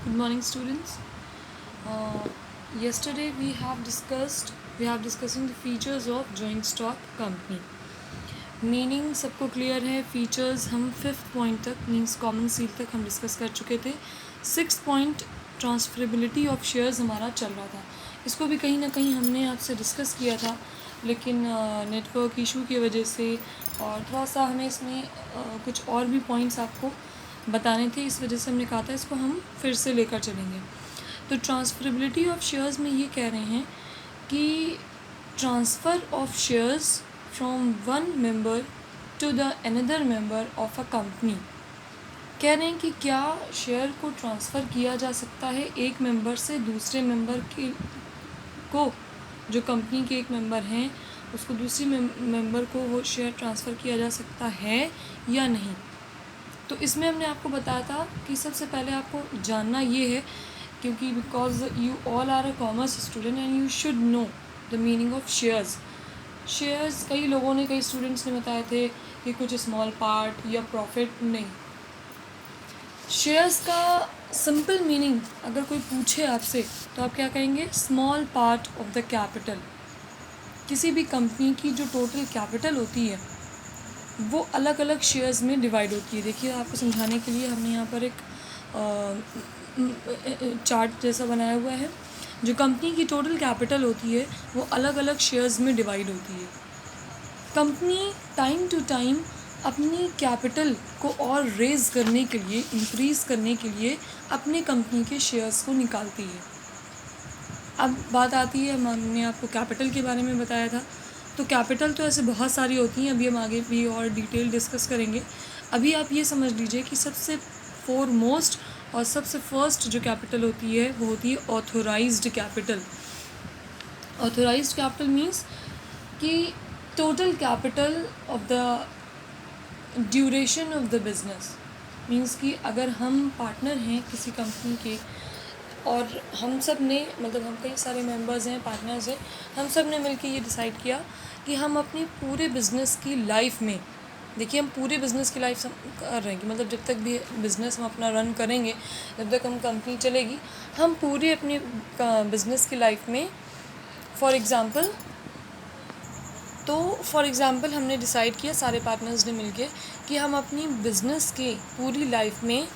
Good morning, students. Yesterday we have discussing the features of joint stock company. Meaning सबको clear है. Features हम 5th point तक means common seal तक हम discuss कर चुके थे. 6th point transferability of shares हमारा चल रहा था. इसको भी कहीं ना कहीं हमने आपसे डिस्कस किया था, लेकिन नेटवर्क इशू की वजह से और थोड़ा सा हमें इसमें कुछ और भी पॉइंट्स आपको बताने थे, इस वजह से हमने कहा था इसको हम फिर से लेकर चलेंगे. तो ट्रांसफरेबिलिटी ऑफ शेयर्स में ये कह रहे हैं कि transfer of shares from one member to the another member of a company. कह रहे हैं कि क्या शेयर को ट्रांसफ़र किया जा सकता है एक मेंबर से दूसरे मेंबर को, जो कंपनी के एक मेंबर हैं उसको दूसरी मेंबर को वो शेयर ट्रांसफ़र किया जा सकता है या नहीं. तो इसमें हमने आपको बताया था कि सबसे पहले आपको जानना ये है, क्योंकि because you all are a commerce student and you should know the meaning of shares. कई लोगों ने, कई स्टूडेंट्स ने बताए थे कि कुछ स्मॉल पार्ट या प्रॉफिट. नहीं, शेयर्स का सिंपल मीनिंग अगर कोई पूछे आपसे तो आप क्या कहेंगे? Small part of the capital. किसी भी कंपनी की जो टोटल कैपिटल होती है वो अलग अलग शेयर्स में डिवाइड होती है. देखिए, आपको समझाने के लिए हमने यहाँ पर एक चार्ट जैसा बनाया हुआ है. जो कंपनी की टोटल कैपिटल होती है वो अलग अलग शेयर्स में डिवाइड होती है. कंपनी टाइम टू टाइम अपनी कैपिटल को और रेज़ करने के लिए, इंक्रीज़ करने के लिए अपने कंपनी के शेयर्स को निकालती है. अब बात आती है, हमने आपको कैपिटल के बारे में बताया था. तो कैपिटल तो ऐसे बहुत सारी होती हैं, अभी हम आगे भी और डिटेल डिस्कस करेंगे. अभी आप ये समझ लीजिए कि सबसे फोरमोस्ट और सबसे फर्स्ट जो कैपिटल होती है वो होती है authorised capital. Authorised capital means कि total capital of the duration of the business. Means कि अगर हम पार्टनर हैं किसी कंपनी के और हम सब ने, मतलब हम कई सारे मेंबर्स हैं, पार्टनर्स हैं, हम सब ने मिलकर ये डिसाइड किया कि हम अपनी पूरे बिज़नेस की लाइफ में, देखिए हम पूरे बिज़नेस की लाइफ कर रहे हैं कि मतलब जब तक भी बिज़नेस हम अपना रन करेंगे, जब तक हम कंपनी चलेगी, हम पूरे अपनी बिज़नेस की लाइफ में फॉर एग्ज़ाम्पल हमने डिसाइड किया, सारे पार्टनर्स ने मिलके, कि हम अपनी बिज़नेस की पूरी लाइफ में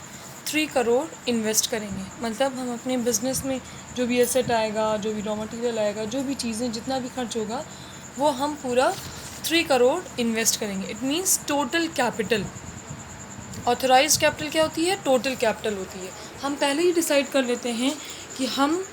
3 करोड़ इन्वेस्ट करेंगे. मतलब हम अपने बिज़नेस में जो भी एसेट आएगा, जो भी रॉ मटेरियल आएगा, जो भी चीज़ें, जितना भी खर्च होगा, वो हम पूरा 3 करोड़ इन्वेस्ट करेंगे. It means total capital. Authorised capital क्या होती है? टोटल कैपिटल होती है. हम पहले ही डिसाइड कर लेते हैं कि हम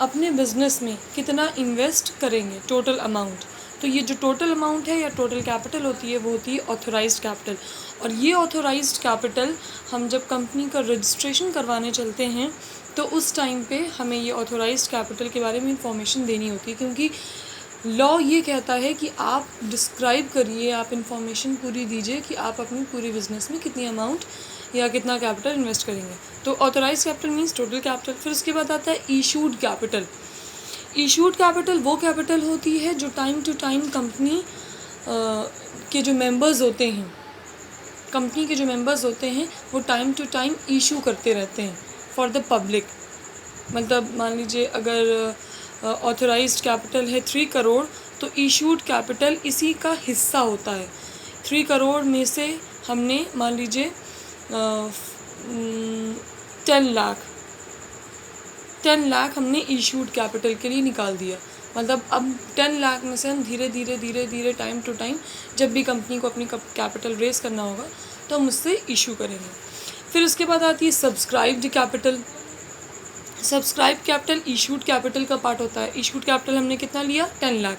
अपने बिज़नेस में कितना इन्वेस्ट करेंगे, टोटल अमाउंट. तो ये जो टोटल अमाउंट है या टोटल कैपिटल होती है वो होती है ऑथोराइज्ड कैपिटल. और ये ऑथोराइज्ड कैपिटल हम जब कंपनी का रजिस्ट्रेशन करवाने चलते हैं तो उस टाइम पे हमें ये ऑथोराइज्ड कैपिटल के बारे में इंफॉर्मेशन देनी होती है, क्योंकि लॉ ये कहता है कि आप डिस्क्राइब करिए, आप इन्फॉर्मेशन पूरी दीजिए कि आप अपनी पूरी बिज़नेस में कितनी अमाउंट या कितना कैपिटल इन्वेस्ट करेंगे. तो authorized capital means total capital. फिर उसके बाद आता है इशूड कैपिटल. इशूड कैपिटल वो कैपिटल होती है जो टाइम टू टाइम कंपनी के जो मेंबर्स होते हैं, वो टाइम टू टाइम इशू करते रहते हैं फॉर द पब्लिक. मतलब मान लीजिए अगर ऑथोराइज्ड कैपिटल है 3 करोड़, तो इशूड कैपिटल इसी का हिस्सा होता है. 3 करोड़ में से हमने मान लीजिए 10 लाख हमने इशूड कैपिटल के लिए निकाल दिया. मतलब अब 10 लाख में से हम धीरे धीरे टाइम टू टाइम जब भी कंपनी को अपनी कैपिटल रेस करना होगा तो हम उससे इशू करेंगे. फिर उसके बाद आती है subscribed capital. Subscribe capital issued capital का पार्ट होता है. इशूड कैपिटल हमने कितना लिया? 10 लाख.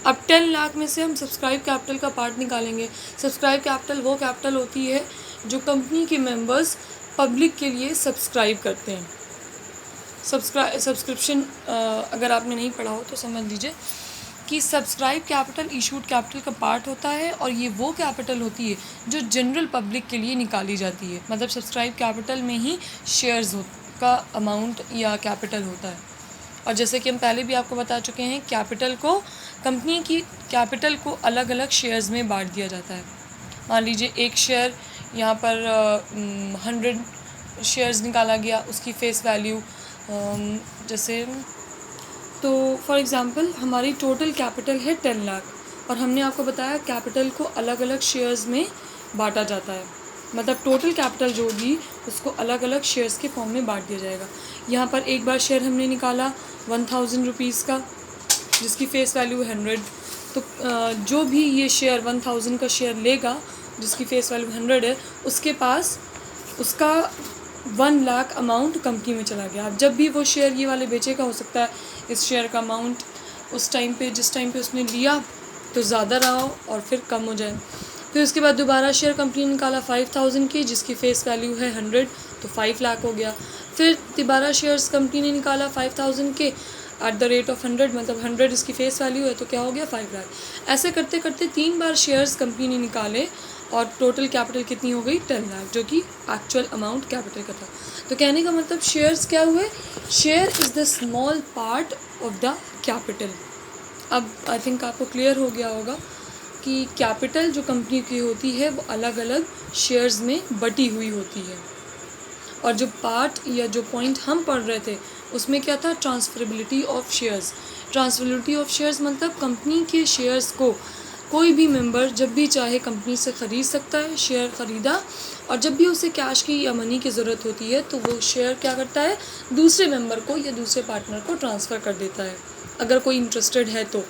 अब 10 लाख में से हम सब्सक्राइब कैपिटल का पार्ट निकालेंगे. सब्सक्राइब कैपिटल वो कैपिटल होती है जो कंपनी के मेंबर्स पब्लिक के लिए सब्सक्राइब करते हैं. सब्सक्रिप्शन अगर आपने नहीं पढ़ा हो तो समझ लीजिए कि सब्सक्राइब कैपिटल इशूड कैपिटल का पार्ट होता है और ये वो कैपिटल होती है जो जनरल पब्लिक के लिए निकाली जाती है. मतलब सब्सक्राइब कैपिटल में ही शेयर्स का अमाउंट या कैपिटल होता है. और जैसे कि हम पहले भी आपको बता चुके हैं, कैपिटल को, कंपनी की कैपिटल को अलग अलग शेयर्स में बांट दिया जाता है. मान लीजिए एक शेयर यहाँ पर 100 शेयर्स निकाला गया उसकी फ़ेस वैल्यू, जैसे तो फॉर एग्ज़ाम्पल हमारी टोटल कैपिटल है 10 लाख और हमने आपको बताया कैपिटल को अलग अलग शेयर्स में बांटा जाता है, मतलब टोटल कैपिटल जो होगी उसको अलग अलग शेयर्स के फॉर्म में बांट दिया जाएगा। यहाँ पर एक बार शेयर हमने निकाला 1000 रुपीज़ का जिसकी फ़ेस वैल्यू 100, तो जो भी ये शेयर 1000 का शेयर लेगा जिसकी फ़ेस वैल्यू 100 है उसके पास उसका 1 लाख अमाउंट कंपनी में चला गया। अब जब भी वो शेयर ये वाले बेचेगा, हो सकता है इस शेयर का अमाउंट उस टाइम पे जिस टाइम पे उसने लिया तो ज़्यादा रहा हो और फिर कम हो जाए। फिर उसके बाद दोबारा शेयर कंपनी ने निकाला 5000 की जिसकी फ़ेस वैल्यू है 100, तो 5 लाख हो गया। फिर दोबारा शेयर्स कंपनी ने निकाला 5000 के एट द रेट ऑफ 100, मतलब 100 इसकी फ़ेस वैल्यू है तो क्या हो गया 5 लाख। ऐसे करते करते 3 बार शेयर्स कंपनी ने निकाले और टोटल कैपिटल कितनी हो गई 10 लाख, जो कि एक्चुअल अमाउंट कैपिटल का था। तो कहने का मतलब शेयर्स क्या हुए, share is the small part of the capital. अब आई थिंक आपको क्लियर हो गया होगा कि कैपिटल जो कंपनी की होती है वो अलग अलग शेयर्स में बटी हुई होती है, और जो पार्ट या जो पॉइंट हम पढ़ रहे थे उसमें क्या था, transferability of shares. Transferability of shares मतलब कंपनी के शेयर्स को कोई भी मेंबर जब भी चाहे कंपनी से ख़रीद सकता है, शेयर ख़रीदा, और जब भी उसे कैश की या मनी की ज़रूरत होती है तो वो शेयर क्या करता है, दूसरे मेंबर को या दूसरे पार्टनर को ट्रांसफ़र कर देता है। अगर कोई इंटरेस्टेड है तो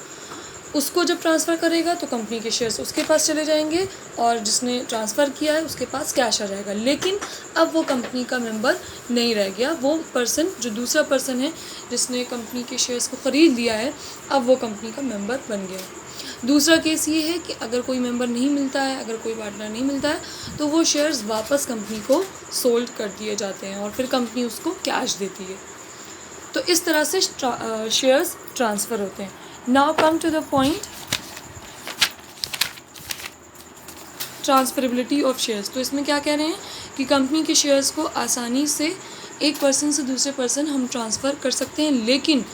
उसको जब ट्रांसफ़र करेगा तो कंपनी के शेयर्स उसके पास चले जाएंगे और जिसने ट्रांसफ़र किया है उसके पास कैश आ जाएगा। लेकिन अब वो कंपनी का मेंबर नहीं रह गया, वो पर्सन जो दूसरा पर्सन है जिसने कंपनी के शेयर्स को ख़रीद लिया है अब वो कंपनी का मेंबर बन गया। दूसरा केस ये है कि अगर कोई मेंबर नहीं मिलता है, अगर कोई पार्टनर नहीं मिलता है तो वो शेयर्स वापस कंपनी को सोल्ड कर दिए जाते हैं और फिर कंपनी उसको कैश देती है। तो इस तरह से शेयर्स ट्रांसफ़र होते हैं। Now come to the point transferability of shares. तो इसमें क्या कह रहे हैं कि कंपनी के शेयर्स को आसानी से एक पर्सन से दूसरे पर्सन हम ट्रांसफ़र कर सकते हैं, लेकिन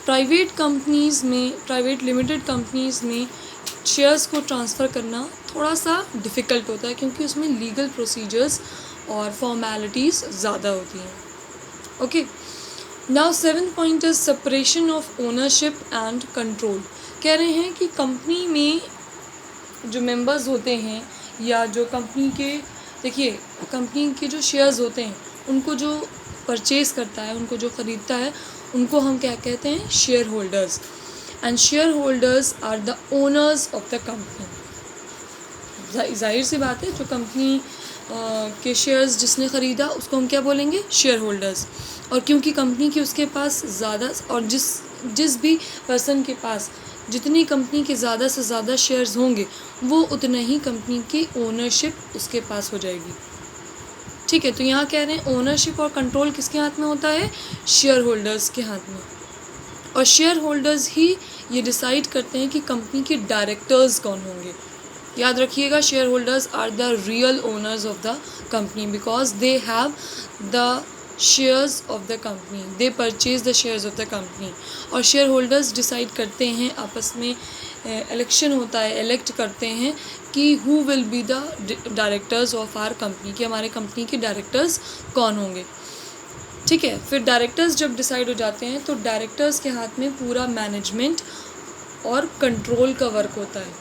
प्राइवेट कंपनीज़ में, प्राइवेट लिमिटेड कंपनीज़ में शेयर्स को ट्रांसफ़र करना थोड़ा सा डिफ़िकल्ट होता है क्योंकि उसमें लीगल प्रोसीजर्स और फॉर्मेलिटीज़ ज़्यादा होती हैं। Okay, now 7th point is separation of ownership and control. कह रहे हैं कि कंपनी में जो मेंबर्स होते हैं या जो कंपनी के, देखिए कंपनी के जो शेयर्स होते हैं उनको जो परचेज़ करता है, उनको जो ख़रीदता है, उनको हम क्या कहते हैं, shareholders. And shareholders are the owners of the company. जाहिर सी बात है, जो कंपनी के शेयर्स जिसने ख़रीदा उसको हम क्या बोलेंगे, शेयर होल्डर्स। और क्योंकि कंपनी की उसके पास ज़्यादा, और जिस भी पर्सन के पास जितनी कंपनी के ज़्यादा से ज़्यादा शेयर्स होंगे वो उतना ही कंपनी की ओनरशिप उसके पास हो जाएगी। ठीक है, तो यहाँ कह रहे हैं ओनरशिप और कंट्रोल किसके हाथ में होता है, शेयर होल्डर्स के हाथ में। और शेयर होल्डर्स ही ये डिसाइड करते हैं कि कंपनी के डायरेक्टर्स कौन होंगे। याद रखिएगा, shareholders are the real owners of the company because they have the shares of the company, they purchase the shares of the company. और शेयर होल्डर्स डिसाइड करते हैं, आपस में इलेक्शन होता है, इलेक्ट करते हैं कि who will be the directors of our company, कि हमारे कंपनी के डायरेक्टर्स कौन होंगे। ठीक है, फिर डायरेक्टर्स जब डिसाइड हो जाते हैं तो डायरेक्टर्स के हाथ में पूरा मैनेजमेंट और कंट्रोल का वर्क होता है।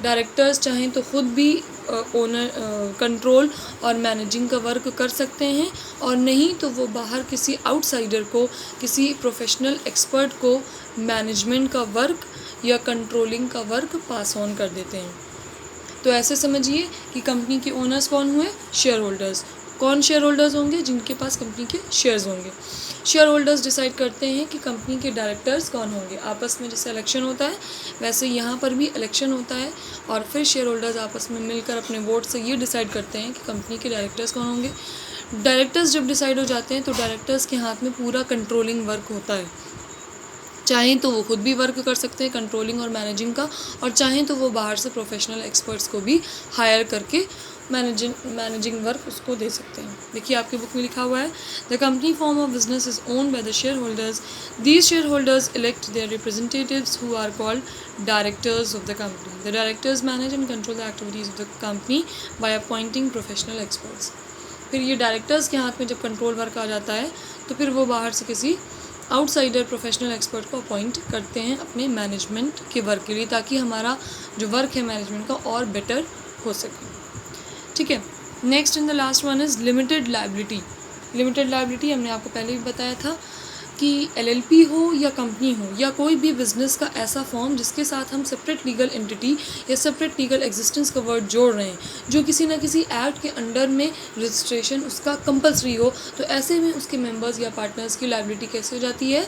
डायरेक्टर्स चाहें तो ख़ुद भी कंट्रोल और मैनेजिंग का वर्क कर सकते हैं, और नहीं तो वो बाहर किसी आउटसाइडर को, किसी प्रोफेशनल एक्सपर्ट को मैनेजमेंट का वर्क या कंट्रोलिंग का वर्क पास ऑन कर देते हैं। तो ऐसे समझिए कि कंपनी के ओनर्स कौन हुए, शेयर होल्डर्स। कौन शेयर होल्डर्स होंगे, जिनके पास कंपनी के शेयर्स होंगे। शेयर होल्डर्स डिसाइड करते हैं कि कंपनी के डायरेक्टर्स कौन होंगे। आपस में जैसे इलेक्शन होता है वैसे यहाँ पर भी इलेक्शन होता है, और फिर शेयर होल्डर्स आपस में मिलकर अपने वोट से ये डिसाइड करते हैं कि कंपनी के डायरेक्टर्स कौन होंगे। डायरेक्टर्स जब डिसाइड हो जाते हैं तो डायरेक्टर्स के हाथ में पूरा कंट्रोलिंग वर्क होता है। चाहें तो वो खुद भी वर्क कर सकते हैं कंट्रोलिंग और मैनेजिंग का, और चाहें तो वो बाहर से प्रोफेशनल एक्सपर्ट्स को भी हायर करके मैनेजिंग वर्क उसको दे सकते हैं। देखिए आपकी बुक में लिखा हुआ है, the company form of business is owned by the shareholders. These shareholders elect their representatives who are called directors of the company. The directors manage and control the activities of the company by appointing professional experts. फिर ये directors के हाथ में जब control work आ जाता है तो फिर वो बाहर से किसी आउटसाइडर प्रोफेशनल एक्सपर्ट को अपॉइंट करते हैं अपने मैनेजमेंट के वर्क के लिए, ताकि हमारा जो वर्क है मैनेजमेंट का और बेटर हो सके। ठीक है, next and the last one is limited liability. Limited liability हमने आपको पहले भी बताया था कि एलएलपी हो या कंपनी हो या कोई भी बिजनेस का ऐसा फॉर्म जिसके साथ हम सेपरेट लीगल एंटिटी या सेपरेट लीगल एग्जिस्टेंस का वर्ड जोड़ रहे हैं, जो किसी ना किसी एक्ट के अंडर में रजिस्ट्रेशन उसका कंपलसरी हो, तो ऐसे में उसके मेंबर्स या पार्टनर्स की लायबिलिटी कैसे हो जाती है,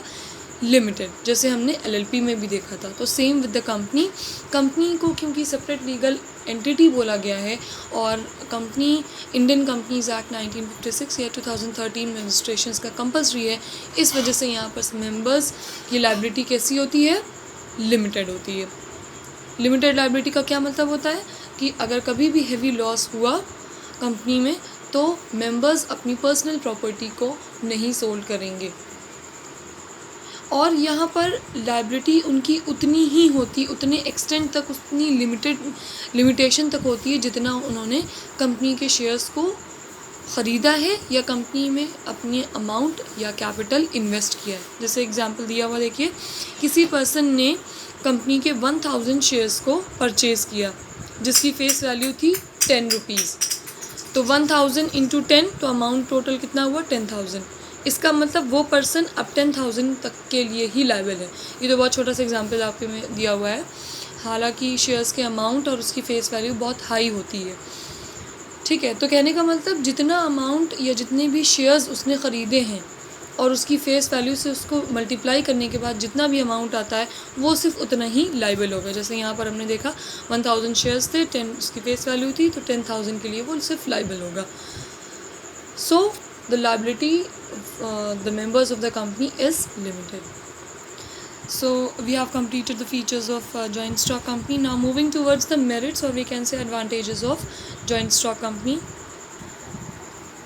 लिमिटेड, जैसे हमने एलएलपी में भी देखा था। तो same with the company, company को क्योंकि सेपरेट लीगल एंटिटी बोला गया है और कंपनी इंडियन कंपनीज एक्ट 1956 या 2013 में रजिस्ट्रेशन का कंपलसरी है, इस वजह से यहाँ पर मेंबर्स की लायबिलिटी कैसी होती है, लिमिटेड होती है। लिमिटेड लायबिलिटी का क्या मतलब होता है कि अगर कभी भी हेवी लॉस हुआ कंपनी में तो मेंबर्स अपनी पर्सनल प्रॉपर्टी को नहीं सोल्ड करेंगे, और यहाँ पर लायबिलिटी उनकी उतनी ही होती, उतने एक्सटेंट तक, उतनी लिमिटेशन तक होती है जितना उन्होंने कंपनी के शेयर्स को ख़रीदा है या कंपनी में अपनी अमाउंट या कैपिटल इन्वेस्ट किया है। जैसे एग्जांपल दिया हुआ देखिए, किसी पर्सन ने कंपनी के 1000 शेयर्स को परचेज़ किया जिसकी फेस वैल्यू थी 10 रुपीज़, तो 1000 इंटू 10 तो अमाउंट टोटल कितना हुआ, 10,000। इसका मतलब वो पर्सन अब 10,000 तक के लिए ही लायबल है। ये तो बहुत छोटा सा एग्जांपल आपके में दिया हुआ है, हालांकि शेयर्स के अमाउंट और उसकी फेस वैल्यू बहुत हाई होती है। ठीक है, तो कहने का मतलब जितना अमाउंट या जितने भी शेयर्स उसने ख़रीदे हैं और उसकी फेस वैल्यू से उसको मल्टीप्लाई करने के बाद जितना भी अमाउंट आता है वो सिर्फ उतना ही लायबल होगा। जैसे यहाँ पर हमने देखा 1000 शेयर्स थे, 10 उसकी फेस वैल्यू थी, तो 10,000 के लिए वो सिर्फ लायबल होगा। सो the liability the members of the company is limited. So we have completed the features of joint stock company. Now moving towards the merits, or we can say advantages of joint stock company.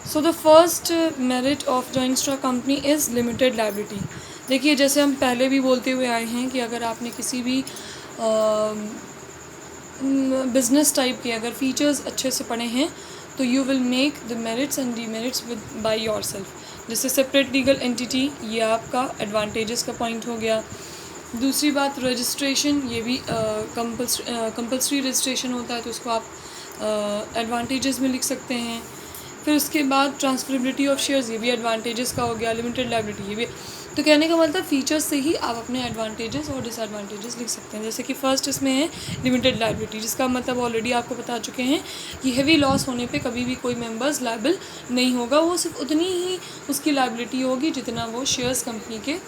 So the first merit of joint stock company is limited liability. देखिए, जैसे हम पहले भी बोलते हुए आए हैं कि अगर आपने किसी भी बिजनेस टाइप के अगर फीचर्स अच्छे से पढ़े हैं तो you will make the merits and demerits with by yourself. जैसे सेपरेट लीगल एंटिटी, ये आपका एडवांटेजेस का पॉइंट हो गया। दूसरी बात रजिस्ट्रेशन, ये भी कंपल्सरी रजिस्ट्रेशन होता है तो उसको आप एडवांटेजेस में लिख सकते हैं। फिर उसके बाद ट्रांसफरेबिलिटी ऑफ शेयर्स, ये भी एडवांटेजेस का हो गया। लिमिटेड लायबिलिटी, ये भी। तो कहने का मतलब फीचर्स से ही आप अपने एडवांटेजेस और डिसएडवांटेजेस लिख सकते हैं। जैसे कि फर्स्ट इसमें है लिमिटेड लायबिलिटी, जिसका मतलब ऑलरेडी आपको बता चुके हैं कि हेवी लॉस होने पे कभी भी कोई मेंबर्स लायबल नहीं होगा, वो सिर्फ उतनी ही उसकी लायबिलिटी होगी जितना वो शेयर्स कंपनी के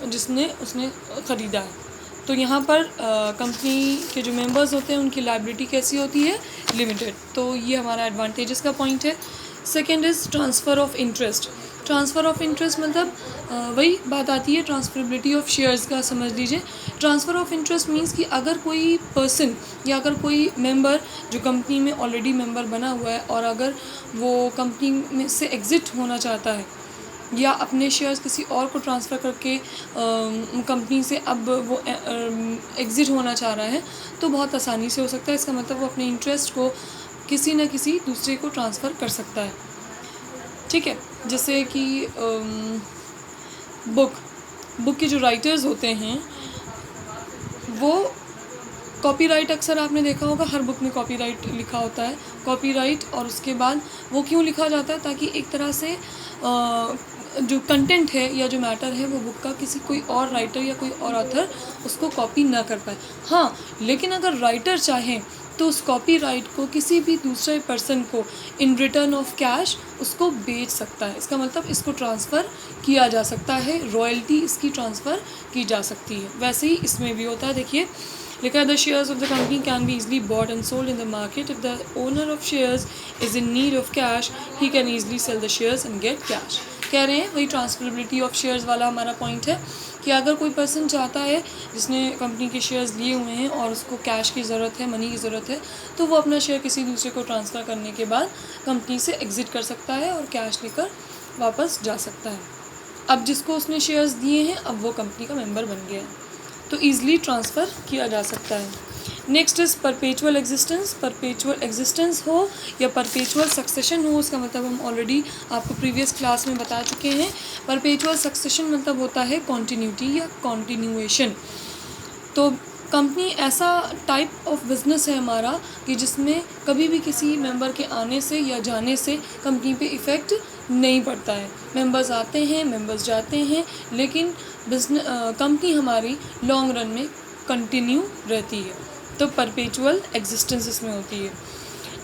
उसने ख़रीदा है। तो यहाँ पर कंपनी के जो मेंबर्स होते हैं उनकी लायबिलिटी कैसी होती है, लिमिटेड। तो ये हमारा एडवांटेजेस का पॉइंट है। Second is transfer of interest. Transfer of interest मतलब वही बात आती है ट्रांसफरेबिलिटी ऑफ शेयर्स का, समझ लीजिए। ट्रांसफ़र ऑफ इंटरेस्ट मीन्स कि अगर कोई पर्सन या अगर कोई मेंबर जो कंपनी में ऑलरेडी मेंबर बना हुआ है और अगर वो कंपनी में से एग्ज़िट होना चाहता है या अपने शेयर्स किसी और को ट्रांसफ़र करके कंपनी से अब वो एग्ज़िट होना चाह रहा है, तो बहुत आसानी से हो सकता है। इसका मतलब वो अपने इंटरेस्ट को किसी न किसी दूसरे को ट्रांसफ़र कर सकता है। ठीक है, जैसे कि बुक के जो राइटर्स होते हैं वो कॉपीराइट, अक्सर आपने देखा होगा हर बुक में कॉपीराइट लिखा होता है। कॉपीराइट, और उसके बाद वो क्यों लिखा जाता है, ताकि एक तरह से जो कंटेंट है या जो मैटर है वो बुक का किसी कोई और राइटर या कोई और ऑथर उसको कॉपी ना कर पाए। हाँ, लेकिन अगर राइटर चाहे तो उस कॉपीराइट को किसी भी दूसरे पर्सन को इन रिटर्न ऑफ कैश उसको बेच सकता है। इसका मतलब इसको ट्रांसफ़र किया जा सकता है, रॉयल्टी इसकी ट्रांसफ़र की जा सकती है। वैसे ही इसमें भी होता है। देखिए, लिखा है the shares of the company can be easily bought and sold in the market. If the owner of shares is in need of cash he can easily sell the shares and get cash. कह रहे हैं वही transferability of shares वाला हमारा point है कि अगर कोई पर्सन चाहता है जिसने कंपनी के शेयर्स लिए हुए हैं और उसको कैश की ज़रूरत है, मनी की ज़रूरत है, तो वो अपना शेयर किसी दूसरे को ट्रांसफ़र करने के बाद कंपनी से एग्ज़िट कर सकता है और कैश लेकर वापस जा सकता है। अब जिसको उसने शेयर्स दिए हैं अब वो कंपनी का मेंबर बन गया है, तो ईज़िली ट्रांसफ़र किया जा सकता है। Next is perpetual existence. Perpetual existence हो या परपेचुअल सक्सेशन हो, उसका मतलब हम ऑलरेडी आपको प्रीवियस क्लास में बता चुके हैं। परपेचुअल सक्सेशन मतलब होता है कॉन्टीन्यूटी या कॉन्टिन्यूएशन। तो कंपनी ऐसा टाइप ऑफ बिज़नेस है हमारा कि जिसमें कभी भी किसी मेंबर के आने से या जाने से कंपनी पे इफ़ेक्ट नहीं पड़ता है। मेंबर्स आते हैं, मेंबर्स जाते हैं, लेकिन कंपनी हमारी लॉन्ग रन में कंटिन्यू रहती है। तो परपेचुअल एग्जिस्टेंस इसमें होती है।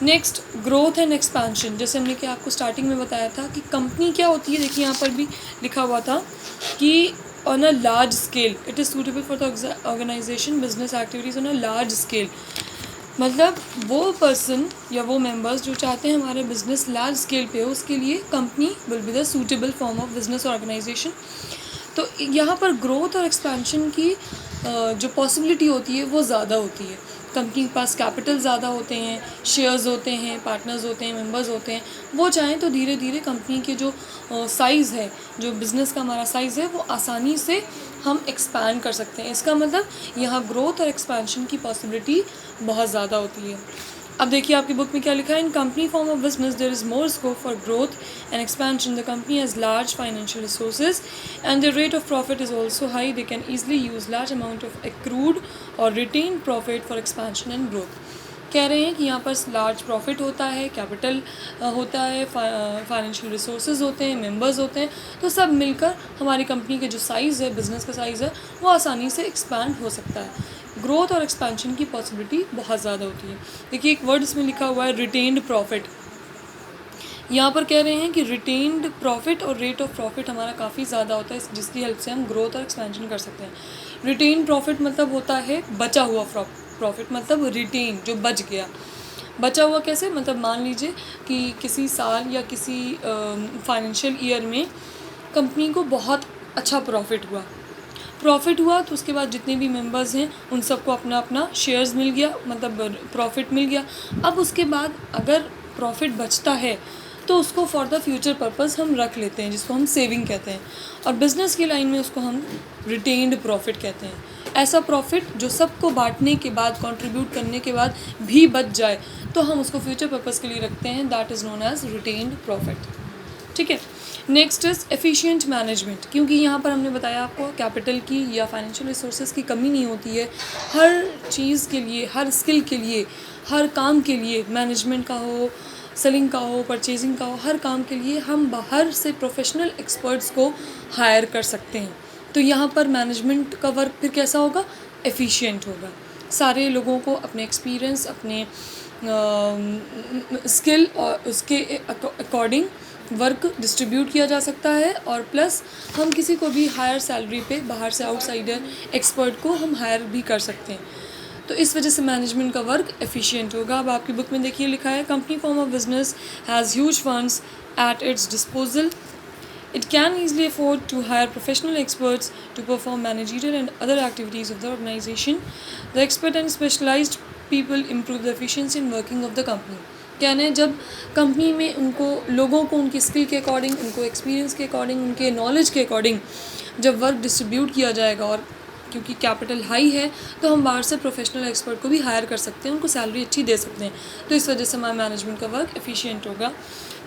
Next growth and expansion. जैसे हमने कि आपको स्टार्टिंग में बताया था कि कंपनी क्या होती है, देखिए यहाँ पर भी लिखा हुआ था कि on a large scale it is suitable for the organization business activities on a large scale। मतलब वो पर्सन या वो मेंबर्स जो चाहते हैं हमारे बिजनेस लार्ज स्केल पे हो, उसके लिए company will be the suitable form of business organization. तो यहाँ पर ग्रोथ और एक्सपेंशन की जो पॉसिबिलिटी होती है वो ज़्यादा होती है। कंपनी के पास कैपिटल ज़्यादा होते हैं, शेयर्स होते हैं, पार्टनर्स होते हैं, मेंबर्स होते हैं। वो चाहें तो धीरे धीरे कंपनी के जो साइज़ है, जो बिज़नेस का हमारा साइज़ है, वो आसानी से हम एक्सपैंड कर सकते हैं। इसका मतलब यहाँ ग्रोथ और एक्सपेंशन की पॉसिबिलिटी बहुत ज़्यादा होती है। अब देखिए आपकी बुक में क्या लिखा है, in company form of business there is more scope for growth and expansion. The company has large financial resources and the rate of profit is also high. They can easily use large amount of accrued और retain profit for expansion and growth. कह रहे हैं कि यहाँ पर large profit होता है, capital होता है, फाइनेंशियल रिसोर्सेज होते हैं, मेंबर्स होते हैं। तो सब मिलकर हमारी कंपनी के जो साइज़ है, बिज़नेस का साइज़ है, वो आसानी से एक्सपैंड हो सकता है। ग्रोथ और एक्सपेंशन की पॉसिबिलिटी बहुत ज़्यादा होती है। देखिए एक वर्ड इसमें लिखा हुआ है रिटेन्ड प्रॉफिट। यहाँ पर कह रहे हैं कि रिटेन्ड प्रॉफिट और रेट ऑफ प्रॉफिट हमारा काफ़ी ज़्यादा होता है, जिसकी हेल्प से हम ग्रोथ और एक्सपेंशन कर सकते हैं। रिटेन प्रॉफिट मतलब होता है बचा हुआ प्रॉफिट, मतलब रिटेन जो बच गया। बचा हुआ कैसे, मतलब मान लीजिए कि किसी साल या किसी फाइनेंशियल ईयर में कंपनी को बहुत अच्छा प्रॉफिट हुआ तो उसके बाद जितने भी मेंबर्स हैं उन सबको अपना अपना शेयर्स मिल गया, मतलब प्रॉफिट मिल गया। अब उसके बाद अगर प्रॉफिट बचता है तो उसको फॉर द फ्यूचर पर्पस हम रख लेते हैं, जिसको हम सेविंग कहते हैं, और बिज़नेस की लाइन में उसको हम रिटेन्ड प्रॉफिट कहते हैं। ऐसा प्रॉफिट जो सबको बांटने के बाद, कंट्रीब्यूट करने के बाद भी बच जाए, तो हम उसको फ्यूचर पर्पस के लिए रखते हैं। That is known as retained profit. ठीक है। Next is efficient management. क्योंकि यहाँ पर हमने बताया आपको कैपिटल की या फाइनेंशियल रिसोर्सेज की कमी नहीं होती है। हर चीज़ के लिए, हर स्किल के लिए, हर काम के लिए, मैनेजमेंट का हो, सेलिंग का हो, परचेजिंग का हो, हर काम के लिए हम बाहर से प्रोफेशनल एक्सपर्ट्स को हायर कर सकते हैं। तो यहाँ पर मैनेजमेंट का वर्क फिर कैसा होगा, एफिशिएंट होगा। सारे लोगों को अपने एक्सपीरियंस, अपने स्किल और उसके अकॉर्डिंग वर्क डिस्ट्रीब्यूट किया जा सकता है, और प्लस हम किसी को भी हायर सैलरी पे बाहर से आउटसाइडर एक्सपर्ट को हम हायर भी कर सकते हैं। तो इस वजह से मैनेजमेंट का वर्क एफिशिएंट होगा। अब आपकी बुक में देखिए लिखा है, company form of business has huge funds at its disposal. It can easily afford to hire professional experts to perform managerial and other activities of the organization. The expert and specialized people improve the efficiency and working of the company. कहने जब company में उनको, लोगों को उनकी skill के according, उनको experience के अकॉर्डिंग, उनके नॉलेज के अकॉर्डिंग जब वर्क डिस्ट्रीब्यूट किया जाएगा, और क्योंकि कैपिटल हाई है तो हम बाहर से प्रोफेशनल एक्सपर्ट को भी हायर कर सकते हैं, उनको सैलरी अच्छी दे सकते हैं। तो इस वजह से हमारा मैनेजमेंट का वर्क एफिशिएंट होगा।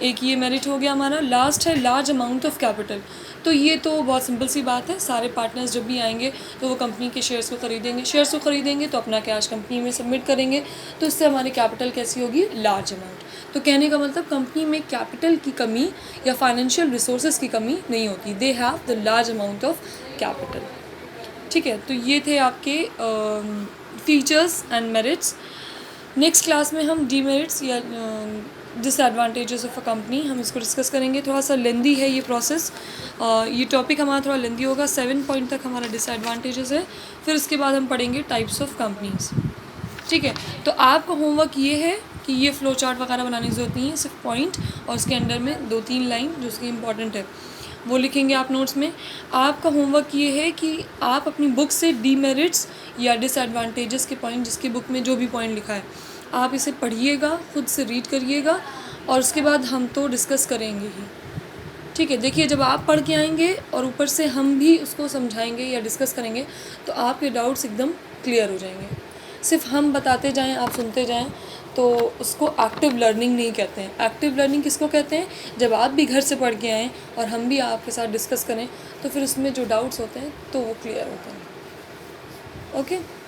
एक ये मेरिट हो गया हमारा। लास्ट है लार्ज अमाउंट ऑफ कैपिटल। तो ये तो बहुत सिंपल सी बात है, सारे पार्टनर्स जब भी आएंगे तो वो कंपनी के शेयर्स को खरीदेंगे तो अपना कैश कंपनी में सबमिट करेंगे, तो इससे हमारी कैपिटल कैसी होगी, लार्ज अमाउंट। तो कहने का मतलब कंपनी में कैपिटल की कमी या फाइनेंशियल रिसोर्सेज की कमी नहीं होती, दे have the large amount of capital. ठीक है, तो ये थे आपके features and merits. Next class में हम डीमेरिट्स या डिसएडवांटेजेस ऑफ अ कंपनी, हम इसको डिस्कस करेंगे। थोड़ा सा लेंदी है ये प्रोसेस, ये टॉपिक हमारा थोड़ा लेंदी होगा। 7 पॉइंट तक हमारा डिसएडवांटेजेस है, फिर उसके बाद हम पढ़ेंगे टाइप्स ऑफ कंपनीज। ठीक है, तो आपका होमवर्क ये है कि ये फ्लो चार्ट वगैरह बनाने की जरूरत नहीं है, सिर्फ पॉइंट और उसके अंडर में 2-3 लाइन जो उसकी इंपॉर्टेंट है वो लिखेंगे आप नोट्स में। आपका होमवर्क ये है कि आप अपनी बुक से डीमेरिट्स या डिसएडवांटेजेस के पॉइंट, जिसकी बुक में जो भी पॉइंट लिखा है, आप इसे पढ़िएगा, खुद से रीड करिएगा, और उसके बाद हम तो डिस्कस करेंगे ही। ठीक है, देखिए जब आप पढ़ के आएंगे और ऊपर से हम भी उसको समझाएंगे या डिस्कस करेंगे तो आपके डाउट्स एकदम क्लियर हो जाएंगे। सिर्फ हम बताते जाएं, आप सुनते जाएं, तो उसको एक्टिव लर्निंग नहीं कहते हैं। एक्टिव लर्निंग किसको कहते हैं? जब आप भी घर से पढ़ के आएँ और हम भी आपके साथ डिस्कस करें, तो फिर उसमें जो डाउट्स होते हैं तो वो क्लियर होते हैं। ओके।